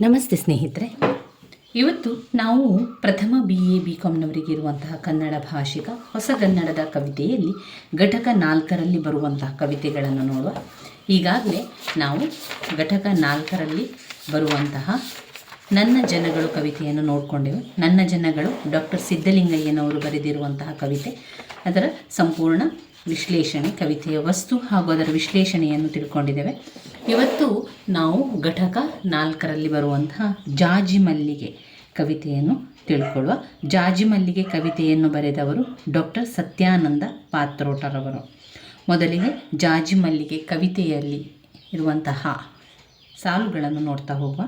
ನಮಸ್ತೆ ಸ್ನೇಹಿತರೆ. ಇವತ್ತು ನಾವು ಪ್ರಥಮ BA BComನವರಿಗೆ ಇರುವಂತಹ ಕನ್ನಡ ಭಾಷಿಕ ಹೊಸಗನ್ನಡದ ಕವಿತೆಯಲ್ಲಿ ಘಟಕ 4ರಲ್ಲಿ ಬರುವಂತಹ ಕವಿತೆಗಳನ್ನು ನೋಡುವ. ಈಗಾಗಲೇ ನಾವು ಘಟಕ 4ರಲ್ಲಿ ಬರುವಂತಹ ನನ್ನ ಜನಗಳು ಕವಿತೆಯನ್ನು ನೋಡಿಕೊಂಡೆವು. ನನ್ನ ಜನಗಳು ಡಾಕ್ಟರ್ ಸಿದ್ಧಲಿಂಗಯ್ಯನವರು ಬರೆದಿರುವಂತಹ ಕವಿತೆ. ಅದರ ಸಂಪೂರ್ಣ ವಿಶ್ಲೇಷಣೆ, ಕವಿತೆಯ ವಸ್ತು ಹಾಗೂ ಅದರ ವಿಶ್ಲೇಷಣೆಯನ್ನು ತಿಳ್ಕೊಂಡಿದ್ದೇವೆ. ಇವತ್ತು ನಾವು ಘಟಕ 4ರಲ್ಲಿ ಬರುವಂತಹ ಜಾಜಿ ಮಲ್ಲಿಗೆ ಕವಿತೆಯನ್ನು ತಿಳ್ಕೊಳ್ಳುವ. ಜಾಜಿ ಮಲ್ಲಿಗೆ ಕವಿತೆಯನ್ನು ಬರೆದವರು ಡಾಕ್ಟರ್ ಸತ್ಯಾನಂದ ಪಾತ್ರೋಟರವರು. ಮೊದಲಿಗೆ ಜಾಜಿ ಮಲ್ಲಿಗೆ ಕವಿತೆಯಲ್ಲಿ ಇರುವಂತಹ ಸಾಲುಗಳನ್ನು ನೋಡ್ತಾ ಹೋಗುವ.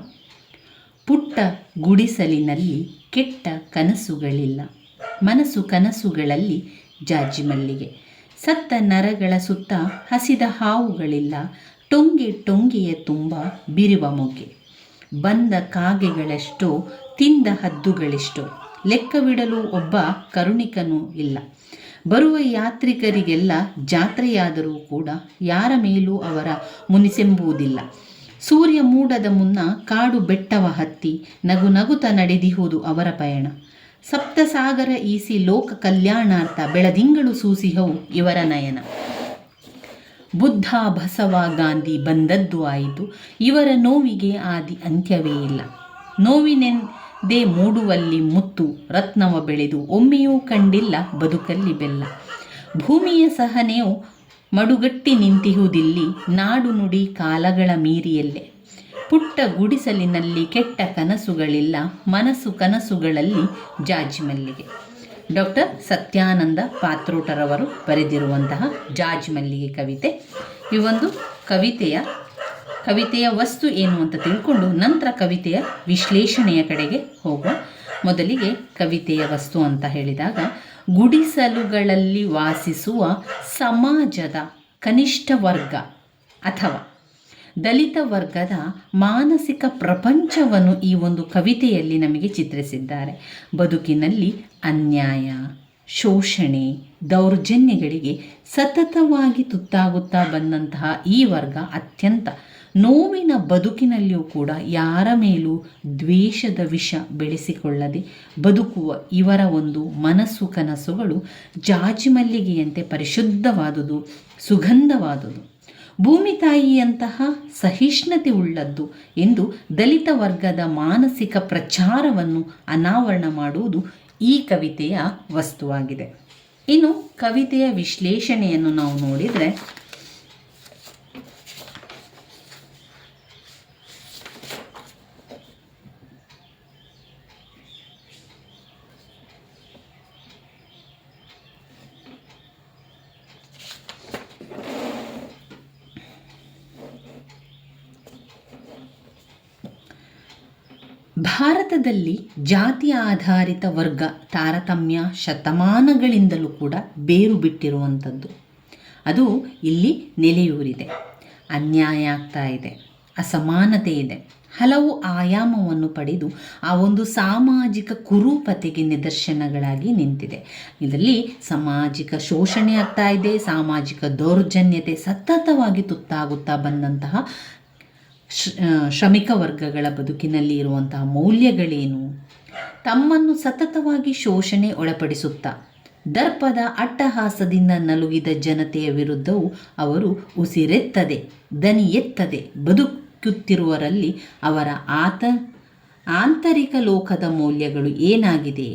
ಪುಟ್ಟ ಗುಡಿಸಲಿನಲ್ಲಿ ಕೆಟ್ಟ ಕನಸುಗಳಿಲ್ಲ, ಮನಸ್ಸು ಕನಸುಗಳಲ್ಲಿ ಜಾಜಿ ಮಲ್ಲಿಗೆ. ಸತ್ತ ನರಗಳ ಸುತ್ತ ಹಸಿದ ಹಾವುಗಳಿಲ್ಲ, ಟೊಂಗೆ ಟೊಂಗೆಯ ತುಂಬ ಬಿರುವ ಮೊಗ್ಗೆ. ಬಂದ ಕಾಗೆಗಳೆಷ್ಟೋ, ತಿಂದ ಹದ್ದುಗಳೆಷ್ಟೋ, ಲೆಕ್ಕವಿಡಲು ಒಬ್ಬ ಕರುಣಿಕನೂ ಇಲ್ಲ. ಬರುವ ಯಾತ್ರಿಕರಿಗೆಲ್ಲ ಜಾತ್ರೆಯಾದರೂ ಕೂಡ ಯಾರ ಮೇಲೂ ಅವರ ಮುನಿಸೆಂಬುವುದಿಲ್ಲ. ಸೂರ್ಯ ಮೂಡದ ಮುನ್ನ ಕಾಡು ಬೆಟ್ಟವ ಹತ್ತಿ ನಗು ನಗುತ ನಡೆದಿಹುದು ಅವರ ಪಯಣ. ಸಪ್ತಸಾಗರ ಈಸಿ ಲೋಕ ಕಲ್ಯಾಣಾರ್ಥ ಬೆಳದಿಂಗಳು ಸೂಸಿಹವು ಇವರ ನಯನ. ಬುದ್ಧ ಬಸವ ಗಾಂಧಿ ಬಂದದ್ದು ಆಯಿತು, ಇವರ ನೋವಿಗೆ ಆದಿ ಅಂತ್ಯವೇ ಇಲ್ಲ. ನೋವಿನೆಂದೇ ಮೂಡುವಲ್ಲಿ ಮುತ್ತು ರತ್ನವ ಬೆಳೆದು ಒಮ್ಮೆಯೂ ಕಂಡಿಲ್ಲ ಬದುಕಲ್ಲಿ ಬೆಲ್ಲ. ಭೂಮಿಯ ಸಹನೆಯು ಮಡುಗಟ್ಟಿ ನಿಂತಿಹುದಿಲ್ಲಿ, ನಾಡು ನುಡಿ ಕಾಲಗಳ ಮೀರಿಯಲ್ಲೇ. ಪುಟ್ಟ ಗುಡಿಸಲಿನಲ್ಲಿ ಕೆಟ್ಟ ಕನಸುಗಳಿಲ್ಲ, ಮನಸ್ಸು ಕನಸುಗಳಲ್ಲಿ ಜಾಜಿ ಮಲ್ಲಿಗೆ. ಡಾಕ್ಟರ್ ಸತ್ಯಾನಂದ ಪಾತ್ರೋಟರವರು ಬರೆದಿರುವಂತಹ ಜಾಜಿ ಮಲ್ಲಿಗೆ ಕವಿತೆ. ಈ ಒಂದು ಕವಿತೆಯ ವಸ್ತು ಏನು ಅಂತ ತಿಳ್ಕೊಂಡು ನಂತರ ಕವಿತೆಯ ವಿಶ್ಲೇಷಣೆಯ ಕಡೆಗೆ ಹೋಗುವ. ಮೊದಲಿಗೆ ಕವಿತೆಯ ವಸ್ತು ಅಂತ ಹೇಳಿದಾಗ, ಗುಡಿಸಲುಗಳಲ್ಲಿ ವಾಸಿಸುವ ಸಮಾಜದ ಕನಿಷ್ಠ ವರ್ಗ ಅಥವಾ ದಲಿತ ವರ್ಗದ ಮಾನಸಿಕ ಪ್ರಪಂಚವನ್ನು ಈ ಒಂದು ಕವಿತೆಯಲ್ಲಿ ನಮಗೆ ಚಿತ್ರಿಸಿದ್ದಾರೆ. ಬದುಕಿನಲ್ಲಿ ಅನ್ಯಾಯ, ಶೋಷಣೆ, ದೌರ್ಜನ್ಯಗಳಿಗೆ ಸತತವಾಗಿ ತುತ್ತಾಗುತ್ತಾ ಬಂದಂತಹ ಈ ವರ್ಗ ಅತ್ಯಂತ ನೋವಿನ ಬದುಕಿನಲ್ಲಿಯೂ ಕೂಡ ಯಾರ ಮೇಲೂ ದ್ವೇಷದ ವಿಷ ಬೆಳೆಸಿಕೊಳ್ಳದೆ ಬದುಕುವ ಇವರ ಒಂದು ಮನಸ್ಸು ಕನಸುಗಳು ಜಾಜಿ ಮಲ್ಲಿಗೆಯಂತೆ ಪರಿಶುದ್ಧವಾದುದು, ಸುಗಂಧವಾದುದು, ಭೂಮಿ ತಾಯಿಯಂತಹ ಸಹಿಷ್ಣುತೆ ಉಳ್ಳದ್ದು ಎಂದು ದಲಿತ ವರ್ಗದ ಮಾನಸಿಕ ಪ್ರಚಾರವನ್ನು ಅನಾವರಣ ಮಾಡುವುದು ಈ ಕವಿತೆಯ ವಸ್ತುವಾಗಿದೆ. ಇನ್ನು ಕವಿತೆಯ ವಿಶ್ಲೇಷಣೆಯನ್ನು ನಾವು ನೋಡಿದರೆ, ಭಾರತದಲ್ಲಿ ಜಾತಿ ಆಧಾರಿತ ವರ್ಗ ತಾರತಮ್ಯ ಶತಮಾನಗಳಿಂದಲೂ ಕೂಡ ಬೇರು ಬಿಟ್ಟಿರುವಂಥದ್ದು. ಅದು ಇಲ್ಲಿ ನೆಲೆಯೂರಿದೆ. ಅನ್ಯಾಯ ಆಗ್ತಾ ಇದೆ, ಅಸಮಾನತೆ ಇದೆ, ಹಲವು ಆಯಾಮವನ್ನು ಪಡೆದು ಆ ಒಂದು ಸಾಮಾಜಿಕ ಕುರೂಪತೆಗೆ ನಿದರ್ಶನಗಳಾಗಿ ನಿಂತಿದೆ. ಇದರಲ್ಲಿ ಸಾಮಾಜಿಕ ಶೋಷಣೆ ಆಗ್ತಾ ಇದೆ, ಸಾಮಾಜಿಕ ದೌರ್ಜನ್ಯತೆ ಸತತವಾಗಿ ತುತ್ತಾಗುತ್ತಾ ಬಂದಂತಹ ಶ್ರಮಿಕ ವರ್ಗಗಳ ಬದುಕಿನಲ್ಲಿ ಇರುವಂತಹ ಮೌಲ್ಯಗಳೇನು, ತಮ್ಮನ್ನು ಸತತವಾಗಿ ಶೋಷಣೆ ಒಳಪಡಿಸುತ್ತಾ ದರ್ಪದ ಅಟ್ಟಹಾಸದಿಂದ ನಲುಗಿದ ಜನತೆಯ ವಿರುದ್ಧವೂ ಅವರು ಉಸಿರೆತ್ತದೆ, ದನಿ ಎತ್ತದೆ ಬದುಕುತ್ತಿರುವರಲ್ಲಿ ಅವರ ಆಂತರಿಕ ಲೋಕದ ಮೌಲ್ಯಗಳು ಏನಾಗಿದೆ,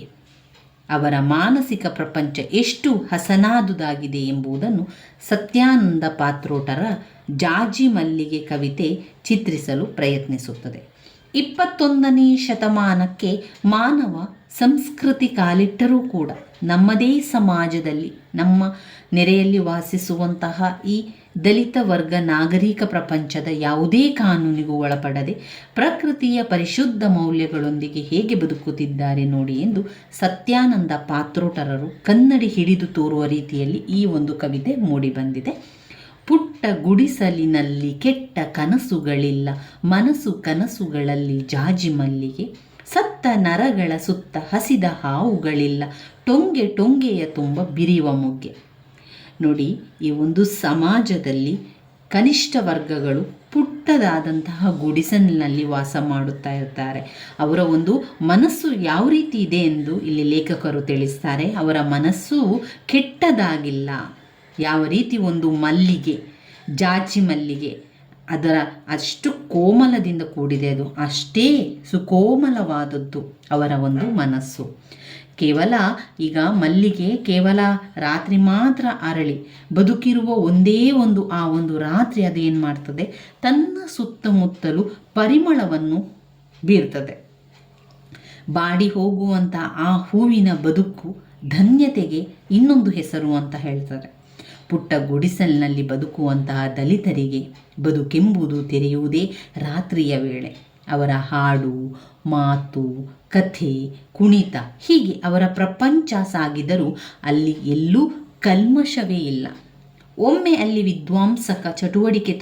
ಅವರ ಮಾನಸಿಕ ಪ್ರಪಂಚ ಎಷ್ಟು ಹಸನಾದುದಾಗಿದೆ ಎಂಬುದನ್ನು ಸತ್ಯಾನಂದ ಪಾತ್ರೋಟರ ಜಾಜಿ ಮಲ್ಲಿಗೆ ಕವಿತೆ ಚಿತ್ರಿಸಲು ಪ್ರಯತ್ನಿಸುತ್ತದೆ. 21ನೇ ಶತಮಾನಕ್ಕೆ ಮಾನವ ಸಂಸ್ಕೃತಿ ಕಾಲಿಟ್ಟರೂ ಕೂಡ ನಮ್ಮದೇ ಸಮಾಜದಲ್ಲಿ ನಮ್ಮ ನೆರೆಯಲ್ಲಿ ವಾಸಿಸುವಂತಹ ಈ ದಲಿತ ವರ್ಗ ನಾಗರಿಕ ಪ್ರಪಂಚದ ಯಾವುದೇ ಕಾನೂನಿಗೂ ಒಳಪಡದೆ ಪ್ರಕೃತಿಯ ಪರಿಶುದ್ಧ ಮೌಲ್ಯಗಳೊಂದಿಗೆ ಹೇಗೆ ಬದುಕುತ್ತಿದ್ದಾರೆ ನೋಡಿ ಎಂದು ಸತ್ಯಾನಂದ ಪಾತ್ರೋಟರರು ಕನ್ನಡಿ ಹಿಡಿದು ತೋರುವ ರೀತಿಯಲ್ಲಿ ಈ ಒಂದು ಕವಿತೆ ಮೂಡಿಬಂದಿದೆ. ಪುಟ್ಟ ಗುಡಿಸಲಿನಲ್ಲಿ ಕೆಟ್ಟ ಕನಸುಗಳಿಲ್ಲ, ಮನಸ್ಸು ಕನಸುಗಳಲ್ಲಿ ಜಾಜಿ ಮಲ್ಲಿಗೆ. ಸತ್ತ ನರಗಳ ಸುತ್ತ ಹಸಿದ ಹಾವುಗಳಿಲ್ಲ, ಟೊಂಗೆ ಟೊಂಗೆಯ ತುಂಬ ಬಿರಿಯುವ ಮೊಗ್ಗೆ. ನೋಡಿ, ಈ ಒಂದು ಸಮಾಜದಲ್ಲಿ ಕನಿಷ್ಠ ವರ್ಗಗಳು ಪುಟ್ಟ ಪುಟ್ಟದಾದಂತಹ ಗುಡಿಸಲಿನಲ್ಲಿ ವಾಸ ಮಾಡುತ್ತಾ ಇರ್ತಾರೆ. ಅವರ ಒಂದು ಮನಸ್ಸು ಯಾವ ರೀತಿ ಇದೆ ಎಂದು ಇಲ್ಲಿ ಲೇಖಕರು ತಿಳಿಸ್ತಾರೆ. ಅವರ ಮನಸ್ಸು ಕೆಟ್ಟದಾಗಿಲ್ಲ. ಯಾವ ರೀತಿ ಒಂದು ಮಲ್ಲಿಗೆ, ಜಾಜಿ ಮಲ್ಲಿಗೆ ಅದರ ಅಷ್ಟು ಕೋಮಲದಿಂದ ಕೂಡಿದೆ, ಅದು ಅಷ್ಟೇ ಸುಕೋಮಲವಾದದ್ದು ಅವರ ಒಂದು ಮನಸ್ಸು. ಕೇವಲ ಈಗ ಮಲ್ಲಿಗೆ ಕೇವಲ ರಾತ್ರಿ ಮಾತ್ರ ಅರಳಿ ಬದುಕಿರುವ ಒಂದೇ ಒಂದು ಆ ಒಂದು ರಾತ್ರಿ ಅದೇನು ಮಾಡ್ತದೆ, ತನ್ನ ಸುತ್ತಮುತ್ತಲು ಪರಿಮಳವನ್ನು ಬೀರ್ತದೆ. ಬಾಡಿ ಹೋಗುವಂಥ ಆ ಹೂವಿನ ಬದುಕು ಧನ್ಯತೆಗೆ ಇನ್ನೊಂದು ಹೆಸರು ಅಂತ ಹೇಳ್ತಾರೆ. ಪುಟ್ಟ ಗುಡಿಸಲಿನಲ್ಲಿ ಬದುಕುವಂತಹ ದಲಿತರಿಗೆ ಬದುಕೆಂಬುದು ತೆರೆಯುವುದೇ ರಾತ್ರಿಯ ವೇಳೆ. ಅವರ ಹಾಡು, ಮಾತು, ಕಥೆ, ಕುಣಿತ ಹೀಗೆ ಅವರ ಪ್ರಪಂಚ ಸಾಗಿದರೂ ಅಲ್ಲಿ ಎಲ್ಲೂ ಕಲ್ಮಶವೇ ಇಲ್ಲ. ಒಮ್ಮೆ ಅಲ್ಲಿ ವಿದ್ವಾಂಸಕ ಚಟುವಟಿಕೆ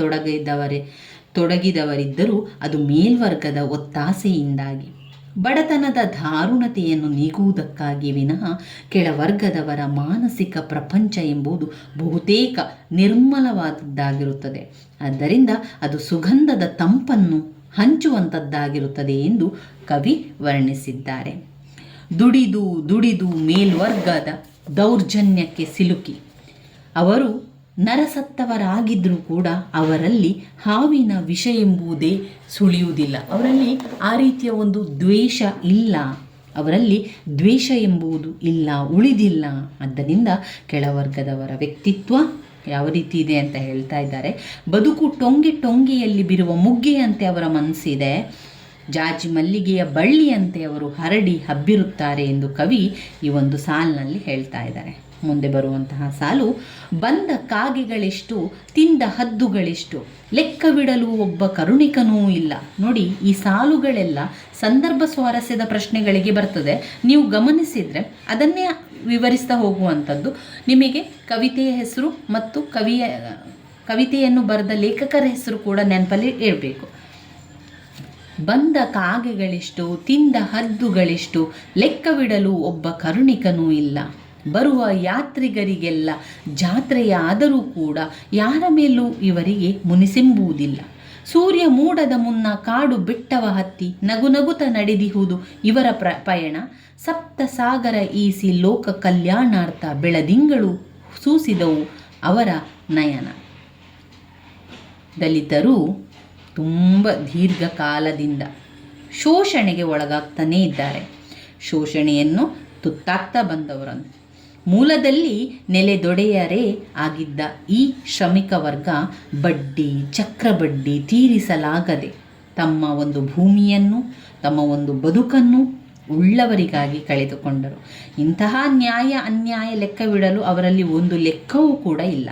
ತೊಡಗಿದವರಿದ್ದರೂ ಅದು ಮೇಲ್ವರ್ಗದ ಒತ್ತಾಸೆಯಿಂದಾಗಿ, ಬಡತನದ ದಾರುಣತೆಯನ್ನು ನೀಗುವುದಕ್ಕಾಗಿ ವಿನಃ ಕೆಳವರ್ಗದವರ ಮಾನಸಿಕ ಪ್ರಪಂಚ ಎಂಬುದು ಬಹುತೇಕ ನಿರ್ಮಲವಾದದ್ದಾಗಿರುತ್ತದೆ. ಆದ್ದರಿಂದ ಅದು ಸುಗಂಧದ ತಂಪನ್ನು ಹಂಚುವಂಥದ್ದಾಗಿರುತ್ತದೆ ಎಂದು ಕವಿ ವರ್ಣಿಸಿದ್ದಾರೆ. ದುಡಿದು ದುಡಿದು ಮೇಲ್ವರ್ಗದ ದೌರ್ಜನ್ಯಕ್ಕೆ ಸಿಲುಕಿ ಅವರು ನರಸತ್ತವರಾಗಿದ್ದರೂ ಕೂಡ ಅವರಲ್ಲಿ ಹಾವಿನ ವಿಷ ಎಂಬುದೇ ಸುಳಿಯುವುದಿಲ್ಲ. ಅವರಲ್ಲಿ ಆ ರೀತಿಯ ಒಂದು ದ್ವೇಷ ಇಲ್ಲ, ಅವರಲ್ಲಿ ದ್ವೇಷ ಎಂಬುದು ಇಲ್ಲ, ಉಳಿದಿಲ್ಲ. ಆದ್ದರಿಂದ ಕೆಳವರ್ಗದವರ ವ್ಯಕ್ತಿತ್ವ ಯಾವ ರೀತಿ ಇದೆ ಅಂತ ಹೇಳ್ತಾ ಇದ್ದಾರೆ. ಬದುಕು ಟೊಂಗೆಯಲ್ಲಿ ಬಿರುವ ಮುಗ್ಗೆಯಂತೆ ಅವರ ಮನಸ್ಸಿದೆ, ಜಾಜಿ ಮಲ್ಲಿಗೆಯ ಬಳ್ಳಿಯಂತೆ ಅವರು ಹರಡಿ ಹಬ್ಬಿರುತ್ತಾರೆ ಎಂದು ಕವಿ ಈ ಒಂದು ಸಾಲಿನಲ್ಲಿ ಹೇಳ್ತಾ ಇದ್ದಾರೆ. ಮುಂದೆ ಬರುವಂತಹ ಸಾಲು, ಬಂದ ಕಾಗೆಗಳೆಷ್ಟು, ತಿಂದ ಹದ್ದುಗಳೆಷ್ಟು, ಲೆಕ್ಕವಿಡಲು ಒಬ್ಬ ಕರುಣಿಕನೂ ಇಲ್ಲ. ನೋಡಿ, ಈ ಸಾಲುಗಳೆಲ್ಲ ಸಂದರ್ಭ ಸ್ವಾರಸ್ಯದ ಪ್ರಶ್ನೆಗಳಿಗೆ ಬರ್ತದೆ. ನೀವು ಗಮನಿಸಿದರೆ ಅದನ್ನೇ ವಿವರಿಸ್ತಾ ಹೋಗುವಂಥದ್ದು. ನಿಮಗೆ ಕವಿತೆಯ ಹೆಸರು ಮತ್ತು ಕವಿತೆಯನ್ನು ಬರೆದ ಲೇಖಕರ ಹೆಸರು ಕೂಡ ನೆನಪಲ್ಲಿ ಇರಬೇಕು. ಬಂದ ಕಾಗೆಗಳೆಷ್ಟು, ತಿಂದ ಹದ್ದುಗಳೆಷ್ಟು, ಲೆಕ್ಕವಿಡಲು ಒಬ್ಬ ಕರುಣಿಕನೂ ಇಲ್ಲ. ಬರುವ ಯಾತ್ರಿಗರಿಗೆಲ್ಲ ಜಾತ್ರೆಯಾದರೂ ಕೂಡ ಯಾರ ಮೇಲೂ ಇವರಿಗೆ ಮುನಿಸೆಂಬುವುದಿಲ್ಲ. ಸೂರ್ಯ ಮೂಡದ ಮುನ್ನ ಕಾಡು ಬೆಟ್ಟವ ಹತ್ತಿ ನಗುನಗುತ ನಡೆದಿಹುದು ಇವರ ಪಯಣ. ಸಪ್ತ ಸಾಗರ ಈಸಿ ಲೋಕ ಕಲ್ಯಾಣಾರ್ಥ ಬೆಳದಿಂಗಳು ಸೂಸಿದವು ಅವರ ನಯನ. ದಲಿತರು ತುಂಬ ದೀರ್ಘಕಾಲದಿಂದ ಶೋಷಣೆಗೆ ಒಳಗಾಗ್ತಾನೇ ಇದ್ದಾರೆ. ಶೋಷಣೆಯನ್ನು ತುತ್ತಾಗ್ತಾ ಬಂದವರನ್ನು ಮೂಲದಲ್ಲಿ ನೆಲೆದೊಡೆಯರೇ ಆಗಿದ್ದ ಈ ಶ್ರಮಿಕ ವರ್ಗ ಬಡ್ಡಿ ಚಕ್ರಬಡ್ಡಿ ತೀರಿಸಲಾಗದೆ ತಮ್ಮ ಒಂದು ಭೂಮಿಯನ್ನು, ತಮ್ಮ ಒಂದು ಬದುಕನ್ನು ಉಳ್ಳವರಿಗಾಗಿ ಕಳೆದುಕೊಂಡರು. ಇಂತಹ ನ್ಯಾಯ ಅನ್ಯಾಯ ಲೆಕ್ಕವಿಡಲು ಅವರಲ್ಲಿ ಒಂದು ಲೆಕ್ಕವೂ ಕೂಡ ಇಲ್ಲ.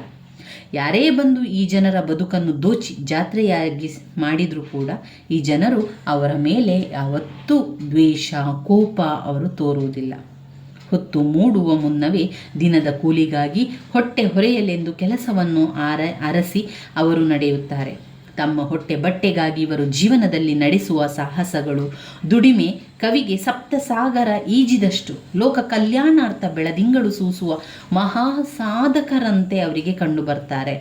ಯಾರೇ ಬಂದು ಈ ಜನರ ಬದುಕನ್ನು ದೋಚಿ ಜಾತ್ರೆಯಾಗಿ ಮಾಡಿದರೂ ಕೂಡ ಈ ಜನರು ಅವರ ಮೇಲೆ ಯಾವತ್ತೂ ದ್ವೇಷ, ಕೋಪ ಅವರು ತೋರುವುದಿಲ್ಲ. ಹೊತ್ತು ಮೂಡುವ ಮುನ್ನವೇ ದಿನದ ಕೂಲಿಗಾಗಿ ಹೊಟ್ಟೆ ಹೊರೆಯಲೆಂದು ಕೆಲಸವನ್ನು ಅರಸಿ ಅವರು ನಡೆಯುತ್ತಾರೆ. ತಮ್ಮ ಹೊಟ್ಟೆ ಬಟ್ಟೆಗಾಗಿ ಇವರು ಜೀವನದಲ್ಲಿ ನಡೆಸುವ ಸಾಹಸಗಳು, ದುಡಿಮೆ ಕವಿಗೆ ಸಪ್ತಸಾಗರ ಈಜಿದಷ್ಟು ಲೋಕ ಕಲ್ಯಾಣಾರ್ಥ ಬೆಳದಿಂಗಳು ಸೂಸುವ ಮಹಾಸಾಧಕರಂತೆ ಅವರಿಗೆ ಕಂಡು ಬರ್ತಾರೆ.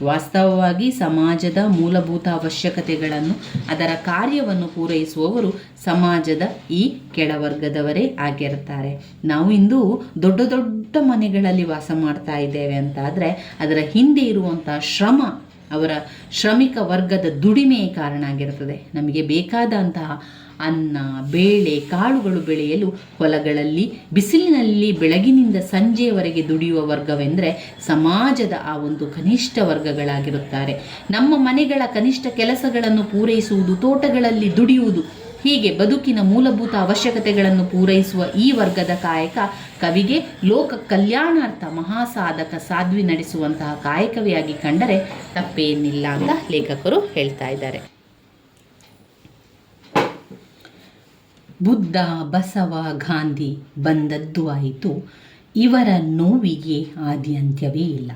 ವಾಸ್ತವವಾಗಿ ಸಮಾಜದ ಮೂಲಭೂತ ಅವಶ್ಯಕತೆಗಳನ್ನು, ಅದರ ಕಾರ್ಯವನ್ನು ಪೂರೈಸುವವರು ಸಮಾಜದ ಈ ಕೆಳವರ್ಗದವರೇ ಆಗಿರ್ತಾರೆ. ನಾವು ಇಂದು ದೊಡ್ಡ ದೊಡ್ಡ ಮನೆಗಳಲ್ಲಿ ವಾಸ ಮಾಡ್ತಾ ಇದ್ದೇವೆ ಅಂತಾದರೆ ಅದರ ಹಿಂದೆ ಇರುವಂಥ ಶ್ರಮ, ಅವರ ಶ್ರಮಿಕ ವರ್ಗದ ದುಡಿಮೆಯೇ ಕಾರಣ ಆಗಿರುತ್ತದೆ. ನಮಗೆ ಬೇಕಾದಂತಹ ಅನ್ನ, ಬೇಳೆ, ಕಾಳುಗಳು ಬೆಳೆಯಲು ಹೊಲಗಳಲ್ಲಿ ಬಿಸಿಲಿನಲ್ಲಿ ಬೆಳಗಿನಿಂದ ಸಂಜೆಯವರೆಗೆ ದುಡಿಯುವ ವರ್ಗವೆಂದರೆ ಸಮಾಜದ ಆ ಒಂದು ಕನಿಷ್ಠ ವರ್ಗಗಳಾಗಿರುತ್ತಾರೆ. ನಮ್ಮ ಮನೆಗಳ ಕನಿಷ್ಠ ಕೆಲಸಗಳನ್ನು ಪೂರೈಸುವುದು, ತೋಟಗಳಲ್ಲಿ ದುಡಿಯುವುದು, ಹೀಗೆ ಬದುಕಿನ ಮೂಲಭೂತ ಅವಶ್ಯಕತೆಗಳನ್ನು ಪೂರೈಸುವ ಈ ವರ್ಗದ ಕಾಯಕ ಕವಿಗೆ ಲೋಕ ಕಲ್ಯಾಣಾರ್ಥ ಮಹಾಸಾಧಕ ಸಾಧ್ವಿ ನಡೆಸುವಂತಹ ಕಾಯಕವೇ ಆಗಿ ಕಂಡರೆ ತಪ್ಪೇನಿಲ್ಲ ಅಂತ ಲೇಖಕರು ಹೇಳ್ತಾ ಇದ್ದಾರೆ. ಬುದ್ಧ, ಬಸವ, ಗಾಂಧಿ ಬಂದದ್ದು ಆಯಿತು, ಇವರ ನೋವಿಗೆ ಆದಿ ಅಂತ್ಯವೇ ಇಲ್ಲ.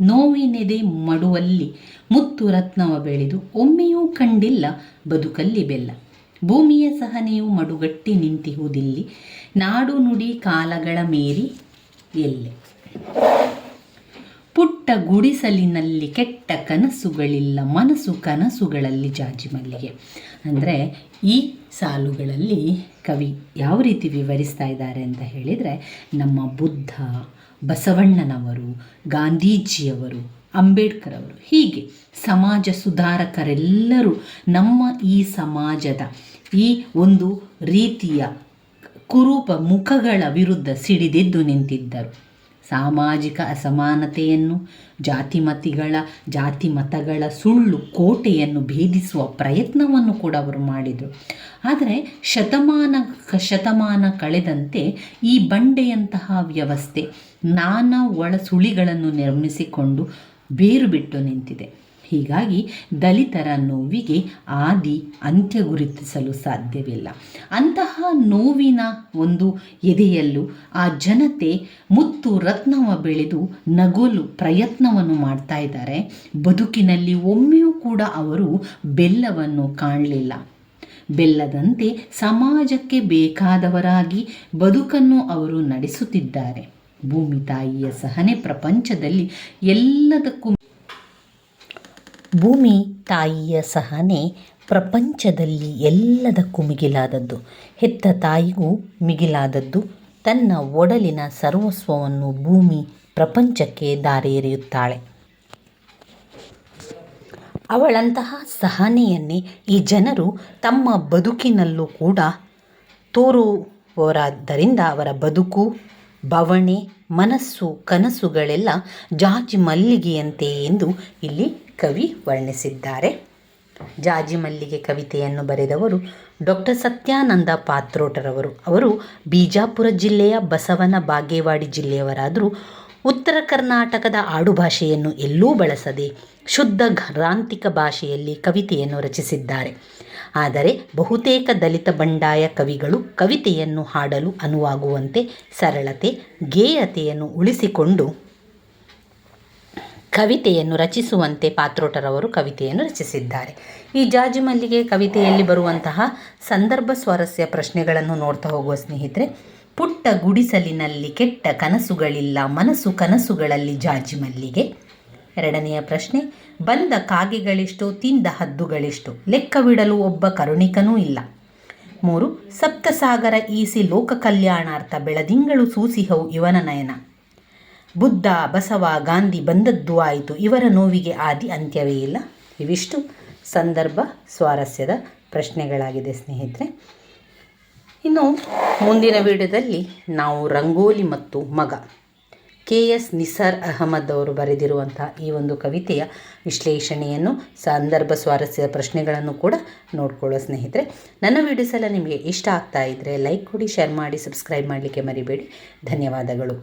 ನೋವಿನೆದೆ ಮಡುವಲ್ಲಿ ಮುತ್ತು ರತ್ನವ ಬೆಳೆದು ಒಮ್ಮೆಯೂ ಕಂಡಿಲ್ಲ ಬದುಕಲ್ಲಿ ಬೆಲ್ಲ. ಭೂಮಿಯ ಸಹನೆಯು ಮಡುಗಟ್ಟಿ ನಿಂತಿಹುದಿಲ್ಲಿ, ನಾಡು ನುಡಿ ಕಾಲಗಳ ಮೇರಿ ಎಲ್ಲೆ. ಪುಟ್ಟ ಗುಡಿಸಲಿನಲ್ಲಿ ಕೆಟ್ಟ ಕನಸುಗಳಿಲ್ಲ, ಮನಸ್ಸು ಕನಸುಗಳಲ್ಲಿ ಜಾಜಿ ಮಲ್ಲಿಗೆ. ಅಂದರೆ ಈ ಸಾಲುಗಳಲ್ಲಿ ಕವಿ ಯಾವ ರೀತಿ ವಿವರಿಸ್ತಾ ಇದ್ದಾರೆ ಅಂತ ಹೇಳಿದರೆ, ನಮ್ಮ ಬುದ್ಧ, ಬಸವಣ್ಣನವರು, ಗಾಂಧೀಜಿಯವರು, ಅಂಬೇಡ್ಕರ್ ಅವರು, ಹೀಗೆ ಸಮಾಜ ಸುಧಾರಕರೆಲ್ಲರೂ ನಮ್ಮ ಈ ಸಮಾಜದ ಈ ಒಂದು ರೀತಿಯ ಕುರೂಪ ಮುಖಗಳ ವಿರುದ್ಧ ಸಿಡಿದೆದ್ದು ನಿಂತಿದ್ದರು. ಸಾಮಾಜಿಕ ಅಸಮಾನತೆಯನ್ನು, ಜಾತಿ ಮತಗಳ ಸುಳ್ಳು ಕೋಟೆಯನ್ನು ಭೇದಿಸುವ ಪ್ರಯತ್ನವನ್ನು ಕೂಡ ಅವರು ಮಾಡಿದರು. ಆದರೆ ಶತಮಾನ ಕಳೆದಂತೆ ಈ ಬಂಡೆಯಂತಹ ವ್ಯವಸ್ಥೆ ನಾನಾ ಒಳಸುಳಿಗಳನ್ನು ನಿರ್ಮಿಸಿಕೊಂಡು ಬೇರು ಬಿಟ್ಟು ನಿಂತಿದೆ. ಹೀಗಾಗಿ ದಲಿತರ ನೋವಿಗೆ ಆದಿ ಅಂತ್ಯ ಗುರುತಿಸಲು ಸಾಧ್ಯವಿಲ್ಲ. ಅಂತಹ ನೋವಿನ ಒಂದು ಎದೆಯಲ್ಲೂ ಆ ಜನತೆ ಮುತ್ತು ರತ್ನವ ಬೆಳೆದು ನಗೋಲು ಪ್ರಯತ್ನವನ್ನು ಮಾಡ್ತಾ ಇದ್ದಾರೆ. ಬದುಕಿನಲ್ಲಿ ಒಮ್ಮೆಯೂ ಕೂಡ ಅವರು ಬೆಲ್ಲವನ್ನು ಕಾಣಲಿಲ್ಲ. ಬೆಲ್ಲದಂತೆ ಸಮಾಜಕ್ಕೆ ಬೇಕಾದವರಾಗಿ ಬದುಕನ್ನು ಅವರು ನಡೆಸುತ್ತಿದ್ದಾರೆ. ಭೂಮಿ ತಾಯಿಯ ಸಹನೆ ಪ್ರಪಂಚದಲ್ಲಿ ಎಲ್ಲದಕ್ಕೂ ಮಿಗಿಲಾದದ್ದು. ಹೆತ್ತ ತಾಯಿಗೂ ಮಿಗಿಲಾದದ್ದು. ತನ್ನ ಒಡಲಿನ ಸರ್ವಸ್ವವನ್ನು ಭೂಮಿ ಪ್ರಪಂಚಕ್ಕೆ ದಾರಿ ಎರೆಯುತ್ತಾಳೆ. ಅವಳಂತಹ ಸಹನೆಯನ್ನೇ ಈ ಜನರು ತಮ್ಮ ಬದುಕಿನಲ್ಲೂ ಕೂಡ ತೋರುವವರಾದ್ದರಿಂದ ಅವರ ಬದುಕು, ಬವಣೆ, ಮನಸ್ಸು, ಕನಸುಗಳೆಲ್ಲ ಜಾಜಿ ಮಲ್ಲಿಗೆಯಂತೆ ಎಂದು ಇಲ್ಲಿ ಕವಿ ವರ್ಣಿಸಿದ್ದಾರೆ. ಜಾಜಿ ಮಲ್ಲಿಗೆ ಕವಿತೆಯನ್ನು ಬರೆದವರು ಡಾಕ್ಟರ್ ಸತ್ಯಾನಂದ ಪಾತ್ರೋಟರವರು. ಅವರು ಬಿಜಾಪುರ ಜಿಲ್ಲೆಯ ಬಸವನ ಬಾಗೇವಾಡಿ ಜಿಲ್ಲೆಯವರಾದರೂ ಉತ್ತರ ಕರ್ನಾಟಕದ ಆಡುಭಾಷೆಯನ್ನು ಎಲ್ಲೂ ಬಳಸದೆ ಶುದ್ಧ ಗ್ರಾಂಥಿಕ ಭಾಷೆಯಲ್ಲಿ ಕವಿತೆಯನ್ನು ರಚಿಸಿದ್ದಾರೆ. ಆದರೆ ಬಹುತೇಕ ದಲಿತ ಬಂಡಾಯ ಕವಿಗಳು ಕವಿತೆಯನ್ನು ಹಾಡಲು ಅನುವಾಗುವಂತೆ ಸರಳತೆ, ಗೇಯತೆಯನ್ನು ಉಳಿಸಿಕೊಂಡು ಕವಿತೆಯನ್ನು ರಚಿಸುವಂತೆ ಪಾತ್ರೋಟರವರು ಕವಿತೆಯನ್ನು ರಚಿಸಿದ್ದಾರೆ. ಈ ಜಾಜಿ ಮಲ್ಲಿಗೆ ಕವಿತೆಯಲ್ಲಿ ಬರುವಂತಹ ಸಂದರ್ಭ ಸ್ವಾರಸ್ಯ ಪ್ರಶ್ನೆಗಳನ್ನು ನೋಡ್ತಾ ಹೋಗುವ ಸ್ನೇಹಿತರೆ. ಪುಟ್ಟ ಗುಡಿಸಲಿನಲ್ಲಿ ಕೆಟ್ಟ ಕನಸುಗಳಿಲ್ಲ, ಮನಸ್ಸು ಕನಸುಗಳಲ್ಲಿ ಜಾಜಿ ಮಲ್ಲಿಗೆ. ಎರಡನೆಯ ಪ್ರಶ್ನೆ, ಬಂದ ಕಾಗೆಗಳೆಷ್ಟು, ತಿಂದ ಹದ್ದುಗಳೆಷ್ಟು, ಲೆಕ್ಕವಿಡಲು ಒಬ್ಬ ಕರುಣಿಕನೂ ಇಲ್ಲ. 3, ಸಪ್ತಸಾಗರ ಈಸಿ ಲೋಕ ಕಲ್ಯಾಣಾರ್ಥ ಬೆಳದಿಂಗಳು ಸೂಸಿಹವು ಇವನ ನಯನ. ಬುದ್ಧ, ಬಸವ, ಗಾಂಧಿ ಬಂದದ್ದು ಆಯಿತು, ಇವರ ನೋವಿಗೆ ಆದಿ ಅಂತ್ಯವೇ ಇಲ್ಲ. ಇವಿಷ್ಟು ಸಂದರ್ಭ ಸ್ವಾರಸ್ಯದ ಪ್ರಶ್ನೆಗಳಾಗಿದೆ ಸ್ನೇಹಿತರೆ. ಇನ್ನು ಮುಂದಿನ ವಿಡಿಯೋದಲ್ಲಿ ನಾವು ರಂಗೋಲಿ ಮತ್ತು ಮಗ KS ನಿಸಾರ್ ಅಹಮದ್ ಅವರು ಬರೆದಿರುವಂತಹ ಈ ಒಂದು ಕವಿತೆಯ ವಿಶ್ಲೇಷಣೆಯನ್ನು, ಸಂದರ್ಭ ಸ್ವಾರಸ್ಯದ ಪ್ರಶ್ನೆಗಳನ್ನು ಕೂಡ ನೋಡ್ಕೊಳ್ಳೋ ಸ್ನೇಹಿತರೆ. ನನ್ನ ವಿಡಿಯೋಸ್ ಎಲ್ಲ ನಿಮಗೆ ಇಷ್ಟ ಆಗ್ತಾ ಇದ್ದರೆ ಲೈಕ್ ಕೊಡಿ, ಶೇರ್ ಮಾಡಿ, ಸಬ್ಸ್ಕ್ರೈಬ್ ಮಾಡಲಿಕ್ಕೆ ಮರಿಬೇಡಿ. ಧನ್ಯವಾದಗಳು.